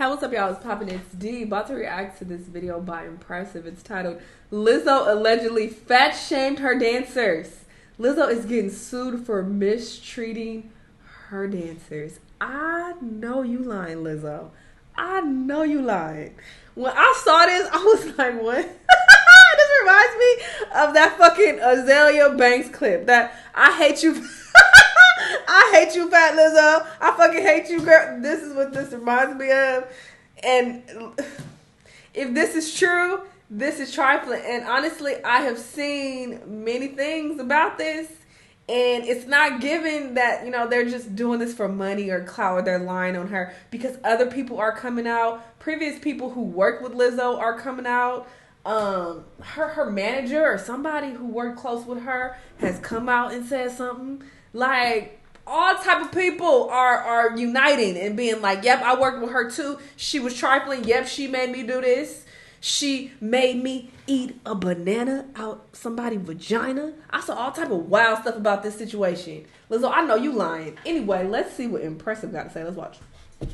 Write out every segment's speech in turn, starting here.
Hey, what's up, y'all? It's Poppin'. It's D. About to react to this video by Impressive. It's titled, Lizzo allegedly fat shamed her dancers. Lizzo is getting sued for mistreating her dancers. I know you lying, Lizzo. I know you lying. When I saw this, I was like, what? This reminds me of that fucking Azalea Banks clip. That I hate you. I hate you, fat Lizzo. I fucking hate you, girl. This is what this reminds me of. And if this is true, this is trifling. And honestly, I have seen many things about this. And it's not given that, you know, they're just doing this for money or clout, or they're lying on her, because other people are coming out. Previous people who worked with Lizzo are coming out. Her manager or somebody who worked close with her has come out and said something. Like, all type of people are uniting and being like, yep, I worked with her too. She was trifling. Yep, she made me do this. She made me eat a banana out somebody's vagina. I saw all type of wild stuff about this situation. Lizzo, I know you lying. Anyway, let's see what Impressive got to say. Let's watch.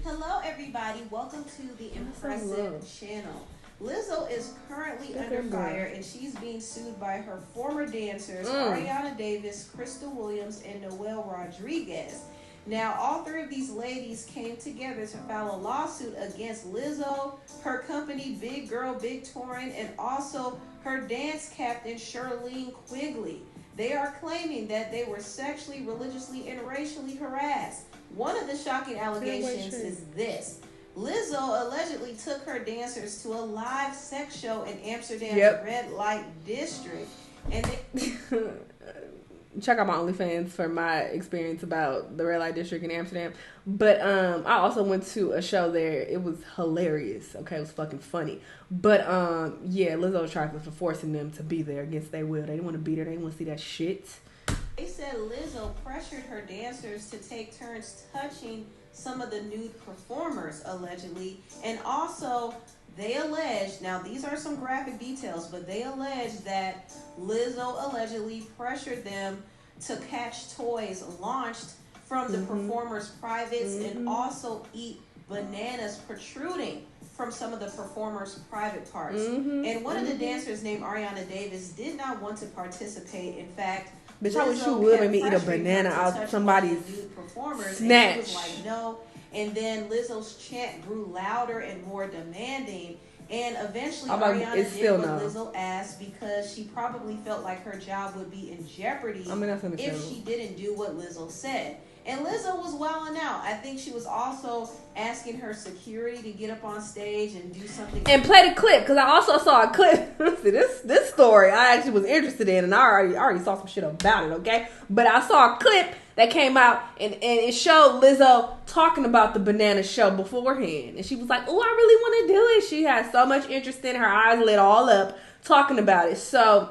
Hello, everybody. Welcome to the Impressive channel. Lizzo is currently under fire, and she's being sued by her former dancers, Ariana Davis, Crystal Williams, and Noel Rodriguez. Now, all three of these ladies came together to file a lawsuit against Lizzo, her company Big Girl Big Touring, and also her dance captain Charlene Quigley. They are claiming that they were sexually, religiously, and racially harassed. One of the shocking allegations is this. Lizzo allegedly took her dancers to a live sex show in Amsterdam's red light district. And check out my OnlyFans for my experience about the red light district in Amsterdam. But I also went to a show there. It was hilarious. Okay, it was fucking funny. But yeah, Lizzo was trifling for forcing them to be there against their will. They didn't want to be there. They didn't want to see that shit. They said Lizzo pressured her dancers to take turns touching some of the nude performers, allegedly. And also, they allege, now these are some graphic details, but they allege that Lizzo allegedly pressured them to catch toys launched from the performers' privates and also eat bananas protruding from some of the performers' private parts. And one of the dancers, named Ariana Davis, did not want to participate. In fact, bitch, I wish you would make me eat a banana out somebody's snatch. And she was like, no. And then Lizzo's chant grew louder and more demanding. And eventually, Ariana did what Lizzo asked, because she probably felt like her job would be in jeopardy if she didn't do what Lizzo said. And Lizzo was wilding out. I think she was also asking her security to get up on stage and do something. And play the clip, because I also saw a clip. See, this story I actually was interested in, and I already saw some shit about it, okay? But I saw a clip that came out, and it showed Lizzo talking about the banana show beforehand. And she was like, oh, I really want to do it. She had so much interest in her eyes lit all up talking about it. So,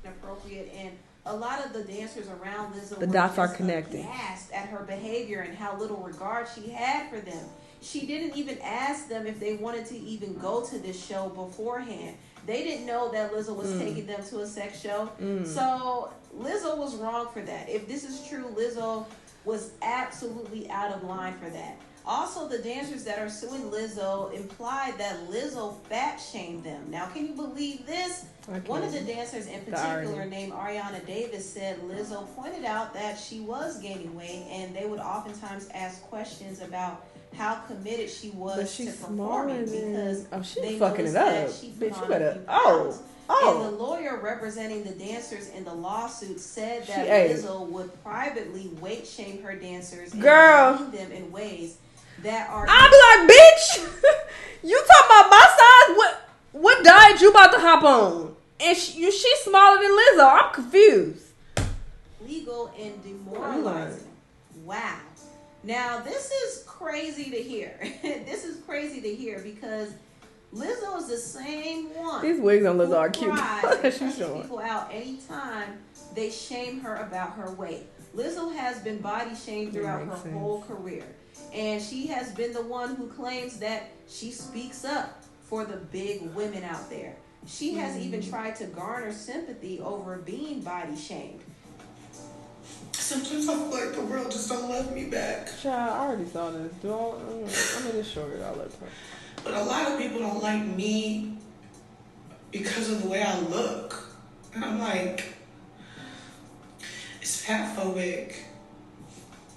appropriate. And a lot of the dancers around Lizzo the dots are connecting. Aghast at her behavior and how little regard she had for them. She didn't even ask them if they wanted to even go to this show beforehand. They didn't know that Lizzo was taking them to a sex show. So Lizzo was wrong for that. If this is true, Lizzo was absolutely out of line for that. Also, the dancers that are suing Lizzo implied that Lizzo fat shamed them. Now, can you believe this? One of the dancers in particular, named Ariana Davis, said Lizzo pointed out that she was gaining weight, and they would oftentimes ask questions about how committed she was to performing, because she's fucking it up. Bitch, you better. And the lawyer representing the dancers in the lawsuit said that Lizzo would privately weight shame her dancers and demean them in ways that are. I'll be like, bitch, you talking about my size? What diet you about to hop on? And she's smaller than Lizzo. I'm confused. Legal and demoralizing. Wow. Now, this is crazy to hear. This is crazy to hear, because Lizzo is the same one. These wigs on Lizzo are cute. She's showing people out anytime they shame her about her weight. Lizzo has been body shamed throughout her whole career. And she has been the one who claims that she speaks up for the big women out there. She has even tried to garner sympathy over being body shamed. Sometimes I feel like the world just don't love me back. Child, I already saw this. It's short. I'll let her. But a lot of people don't like me because of the way I look. And I'm like, it's fatphobic,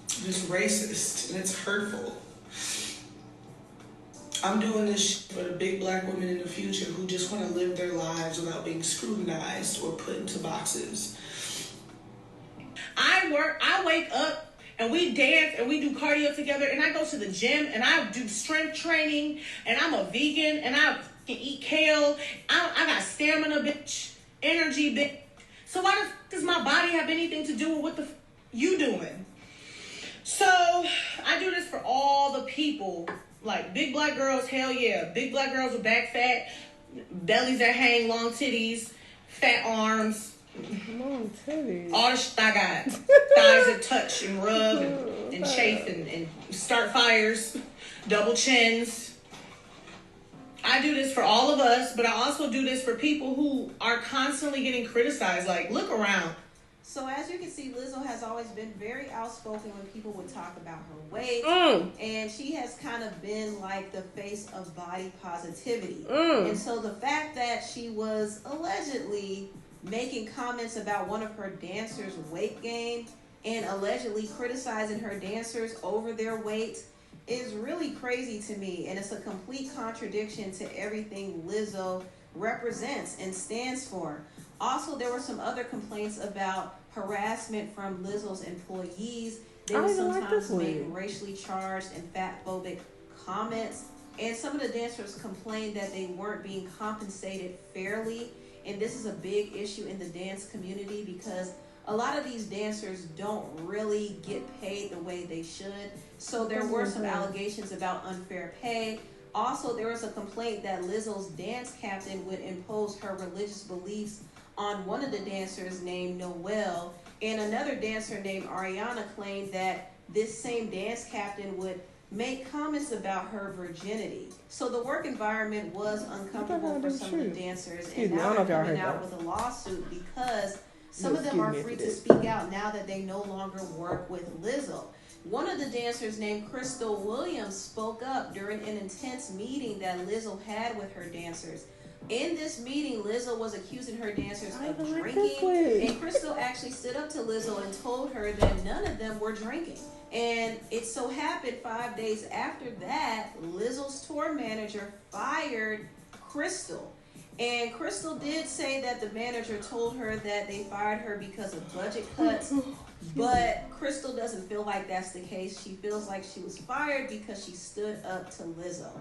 it's racist, and it's hurtful. I'm doing this for the big black women in the future who just want to live their lives without being scrutinized or put into boxes. I wake up and we dance and we do cardio together, and I go to the gym and I do strength training, and I'm a vegan and I can eat kale. I got stamina, bitch, energy, bitch. So why does my body have anything to do with what the you doing? So I do this for all the people, like big black girls, hell yeah, big black girls with back fat, bellies that hang, long titties, fat arms. Long titties. All the shit I got. Thighs that touch and rub and chafe and start fires. Double chins. I do this for all of us, but I also do this for people who are constantly getting criticized. Like, look around. So as you can see, Lizzo has always been very outspoken when people would talk about her weight. And she has kind of been like the face of body positivity. And so the fact that she was allegedly making comments about one of her dancers' weight gain and allegedly criticizing her dancers over their weight is really crazy to me. And it's a complete contradiction to everything Lizzo represents and stands for. Also, there were some other complaints about harassment from Lizzo's employees. They would sometimes make racially charged and fatphobic comments. And some of the dancers complained that they weren't being compensated fairly. And this is a big issue in the dance community because a lot of these dancers don't really get paid the way they should. So there were some allegations about unfair pay. Also, there was a complaint that Lizzo's dance captain would impose her religious beliefs on one of the dancers named Noel. And another dancer named Ariana claimed that this same dance captain would make comments about her virginity. So the work environment was uncomfortable for some of the dancers, and now they're coming out with a lawsuit because some of them are free to speak out now that they no longer work with Lizzo. One of the dancers named Crystal Williams spoke up during an intense meeting that Lizzo had with her dancers. In this meeting, Lizzo was accusing her dancers of drinking, and Crystal actually stood up to Lizzo and told her that none of them were drinking. And it so happened 5 days after that, Lizzo's tour manager fired Crystal. And Crystal did say that the manager told her that they fired her because of budget cuts. But Crystal doesn't feel like that's the case. She feels like she was fired because she stood up to Lizzo.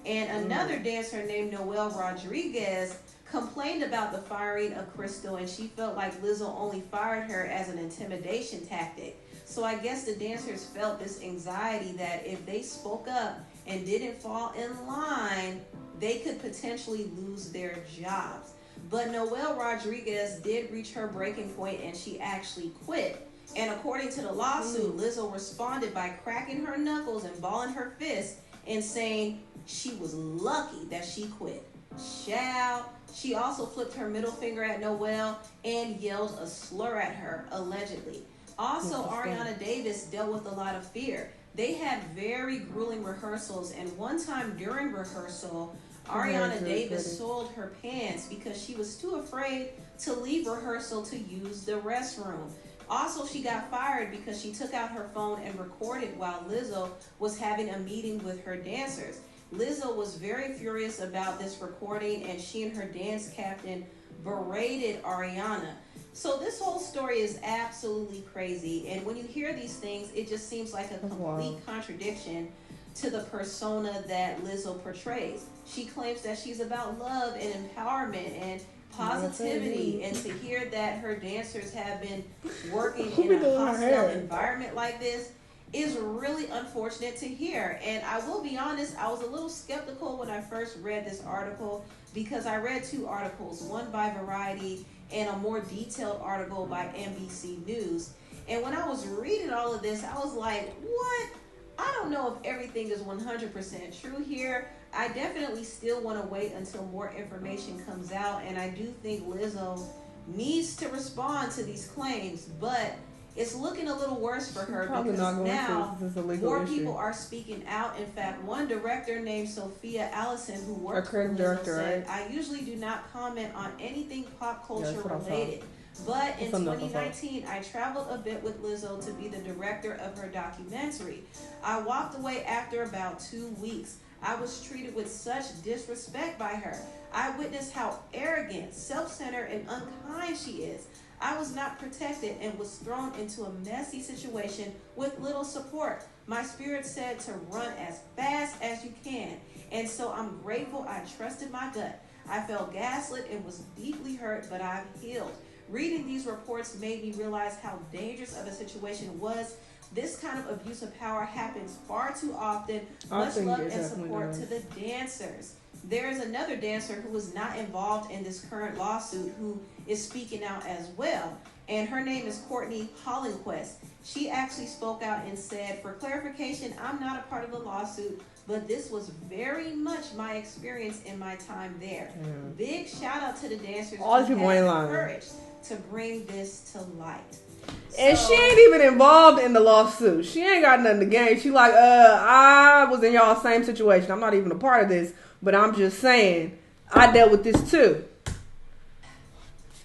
And another dancer named Noel Rodriguez complained about the firing of Crystal, and she felt like Lizzo only fired her as an intimidation tactic. So I guess the dancers felt this anxiety that if they spoke up and didn't fall in line, they could potentially lose their jobs. But Noel Rodriguez did reach her breaking point and she actually quit. And according to the lawsuit, Lizzo responded by cracking her knuckles and balling her fists and saying she was lucky that she quit. She also flipped her middle finger at Noel and yelled a slur at her, allegedly. Also, Ariana Davis dealt with a lot of fear. They had very grueling rehearsals, and one time during rehearsal, Ariana Davis soiled her pants because she was too afraid to leave rehearsal to use the restroom. Also, she got fired because she took out her phone and recorded while Lizzo was having a meeting with her dancers. Lizzo was very furious about this recording, and she and her dance captain berated Ariana. So this whole story is absolutely crazy. And when you hear these things, it just seems like a complete contradiction to the persona that Lizzo portrays. She claims that she's about love and empowerment and positivity. And to hear that her dancers have been working in a hostile environment like this is really unfortunate to hear. And I will be honest, I was a little skeptical when I first read this article because I read two articles, one by Variety and a more detailed article by NBC News. And when I was reading all of this, I was like, what? I don't know if everything is 100% true here. I definitely still want to wait until more information comes out. And I do think Lizzo needs to respond to these claims. But it's looking a little worse for her Probably because not going now to. This is a legal more issue. people are speaking out. In fact, one director named Sophia Allison, who worked for creative Lizzo, director, said, right? "I usually do not comment on anything pop culture that's what I saw. related. But in That's enough, 2019, I traveled a bit with Lizzo to be the director of her documentary. I walked away after about 2 weeks. I was treated with such disrespect by her. I witnessed how arrogant, self-centered, and unkind she is. I was not protected and was thrown into a messy situation with little support. My spirit said to run as fast as you can. And so I'm grateful I trusted my gut. I felt gaslit and was deeply hurt, but I've healed. Reading these reports made me realize how dangerous of a situation it was. This kind of abuse of power happens far too often. Much love and support to the dancers." There is another dancer who is not involved in this current lawsuit who is speaking out as well. And her name is Courtney Hollenquist. She actually spoke out and said, "For clarification, I'm not a part of the lawsuit, but this was very much my experience in my time there. Big shout out to the dancers who had the courage to bring this to light." And she ain't even involved in the lawsuit. She ain't got nothing to gain. She like, I was in y'all same situation. I'm not even a part of this, but I'm just saying, I dealt with this too.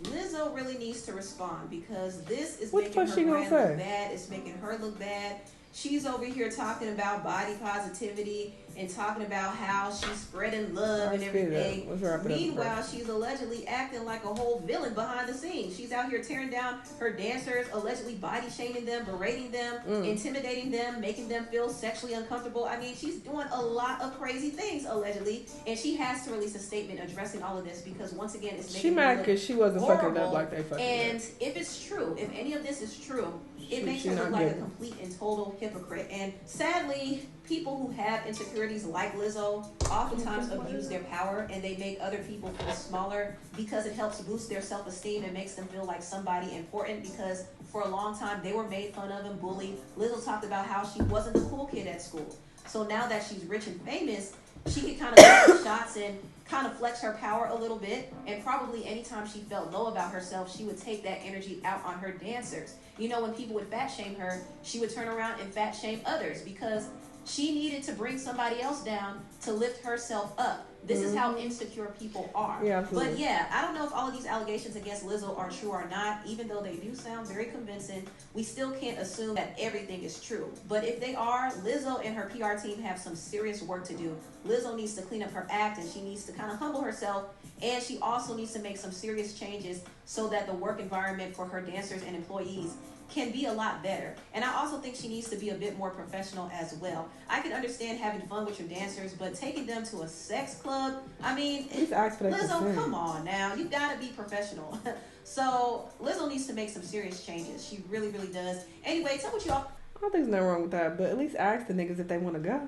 Lizzo really needs to respond because this is what making her brand look bad. It's making her look bad. She's over here talking about body positivity and talking about how she's spreading love and everything. Meanwhile, she's allegedly acting like a whole villain behind the scenes. She's out here tearing down her dancers, allegedly body shaming them, berating them, intimidating them, making them feel sexually uncomfortable. I mean, she's doing a lot of crazy things, allegedly, and she has to release a statement addressing all of this because, once again, it's making her look because she wasn't horrible. fucking up like they fucking And if it's true, if any of this is true, it makes her look like a complete and total hypocrite. And sadly, people who have insecurities like Lizzo oftentimes abuse their power and they make other people feel smaller because it helps boost their self-esteem and makes them feel like somebody important because for a long time they were made fun of and bullied. Lizzo talked about how she wasn't the cool kid at school. So now that she's rich and famous, she can kind of take shots and kind of flex her power a little bit, and probably anytime she felt low about herself, she would take that energy out on her dancers. You know, when people would fat shame her, she would turn around and fat shame others because she needed to bring somebody else down to lift herself up. This is how insecure people are. Yeah, absolutely. But yeah, I don't know if all of these allegations against Lizzo are true or not. Even though they do sound very convincing, we still can't assume that everything is true. But if they are, Lizzo and her PR team have some serious work to do. Lizzo needs to clean up her act and she needs to kind of humble herself. And she also needs to make some serious changes so that the work environment for her dancers and employees can be a lot better. And I also think she needs to be a bit more professional as well. I can understand having fun with your dancers, but taking them to a sex club, I mean, Lizzo, come on now. You gotta be professional. So Lizzo needs to make some serious changes. She really, really does. Anyway, tell what y'all... I don't think there's nothing wrong with that, but at least ask the niggas if they want to go.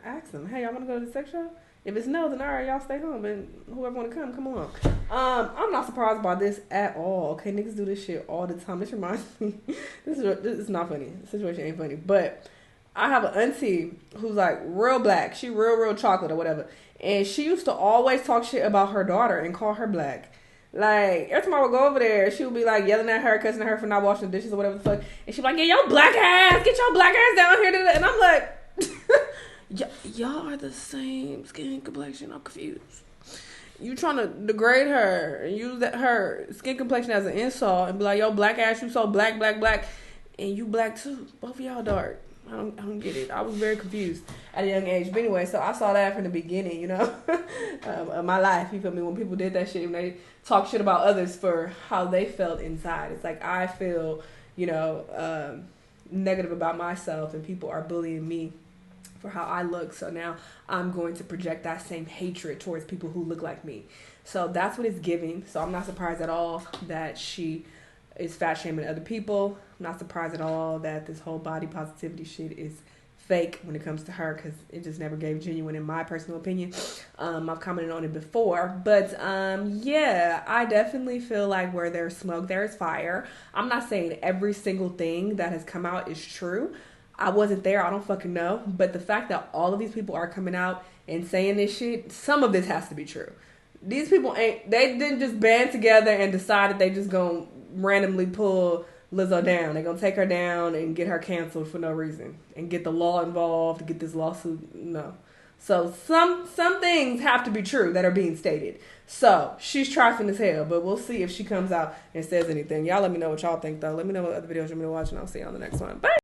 Ask them, hey, y'all want to go to the sex show? If it's no, then all right, y'all stay home. And whoever want to come on. I'm not surprised by this at all. Okay, niggas do this shit all the time. This reminds me, this is not funny. The situation ain't funny. But I have an auntie who's like real black. She real chocolate or whatever. And she used to always talk shit about her daughter and call her black. Like, every time I would go over there, she would be like yelling at her, cussing at her for not washing the dishes or whatever the fuck. And she'd be like, yeah, your black ass, get your black ass down here. And I'm like... y'all are the same skin complexion. I'm confused. You trying to degrade her and use her skin complexion as an insult and be like, yo, black ass, you so black, and you black too. Both of y'all dark. I don't get it. I was very confused at a young age. But anyway, so I saw that from the beginning, you know, of my life. You feel me? When people did that shit, when they talk shit about others for how they felt inside. It's like I feel, you know, negative about myself and people are bullying me for how I look. So now I'm going to project that same hatred towards people who look like me. So that's what it's giving. So I'm not surprised at all that she is fat shaming other people. I'm not surprised at all that this whole body positivity shit is fake when it comes to her, because it just never gave genuine in my personal opinion. I've commented on it before, but yeah, I definitely feel like where there's smoke, there's fire. I'm not saying every single thing that has come out is true. I wasn't there. I don't fucking know. But the fact that all of these people are coming out and saying this shit, some of this has to be true. These people they didn't just band together and decided they just gonna randomly pull Lizzo down. They're going to take her down and get her canceled for no reason. And get the law involved, get this lawsuit. No. So some things have to be true that are being stated. So she's trifling as hell, but we'll see if she comes out and says anything. Y'all let me know what y'all think, though. Let me know what other videos you want me to watch, and I'll see you on the next one. Bye.